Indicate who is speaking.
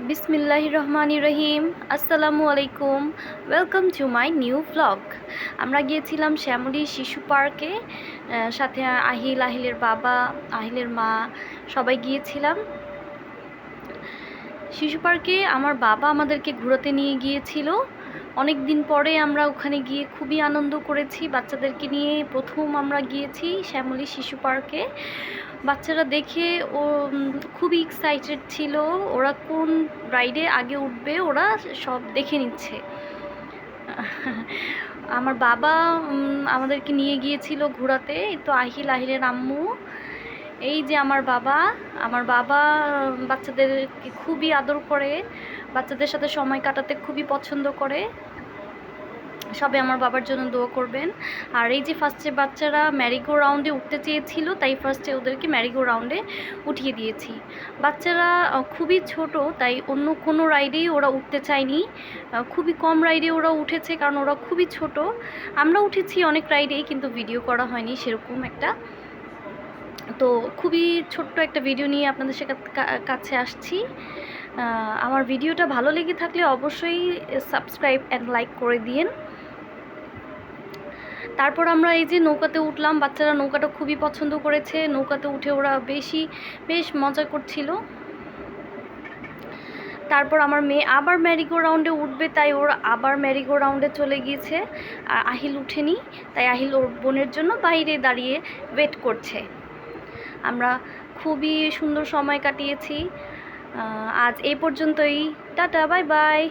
Speaker 1: বিসমিল্লাহির রহমানির রহিম। আসসালামু আলাইকুম। Welcome to my new blog. আমরা গিয়েছিলাম শ্যামলী শিশু পার্কে, সাথে আহিলের বাবা, আহিলের মা, সবাই গিয়েছিলাম শিশু পার্কে। আমার বাবা আমাদেরকে ঘোরাতে নিয়ে গিয়েছিল। অনেক দিন পরে আমরা ওখানে গিয়ে খুবই আনন্দ করেছি। বাচ্চাদেরকে নিয়ে প্রথম আমরা গিয়েছি শ্যামলী শিশু পার্কে। বাচ্চারা দেখে খুবই এক্সাইটেড ছিল। ওরা কোন রাইডে আগে উঠবে ওরা সব দেখে নিচ্ছে। আমার বাবা আমাদেরকে নিয়ে গিয়েছিল ঘোরাতে। তো আহিলের আম্মু, এই যে আমার বাবা। আমার বাবা বাচ্চাদেরকে খুবই আদর করে, বাচ্চাদের সাথে সময় কাটাতে খুবই পছন্দ করে। সবাই আমার বাবার জন্য দোয়া করবেন। আর এই যে ফার্স্টে বাচ্চারা ম্যারিগো রাউন্ডে উঠতে চেয়েছিল, তাই ফার্স্টে ওদেরকে ম্যারিগো রাউন্ডে উঠিয়ে দিয়েছি। বাচ্চারা খুবই ছোট, তাই অন্য কোনো রাইডেই ওরা উঠতে চায়নি। খুবই কম রাইডে ওরা উঠেছে, কারণ ওরা খুবই ছোট। আমরা উঠেছি অনেক রাইডেই, কিন্তু ভিডিও করা হয়নি সেরকম একটা। তো খুবই ছোট্ট একটা ভিডিও নিয়ে আপনাদের কাছে আসছি। আমার ভিডিওটা ভালো লেগে থাকলে অবশ্যই সাবস্ক্রাইব অ্যান্ড লাইক করে দিন। তারপর আমরা এই যে নৌকাতে উঠলাম। বাচ্চারা নৌকাটা খুবই পছন্দ করেছে। নৌকাতে উঠে ওরা বেশ মজা করছিল। তারপর আমার মেয়ে আবার ম্যারিগো রাউন্ডে উঠবে, তাই ওরা আবার ম্যারিগো রাউন্ডে চলে গিয়েছে। আর আহিল উঠেনি, তাই আহিল ওর বোনের জন্য বাইরে দাঁড়িয়ে ওয়েট করছে। আমরা খুবই সুন্দর সময় কাটিয়েছি। আজ এই পর্যন্তই। Tata, bye bye.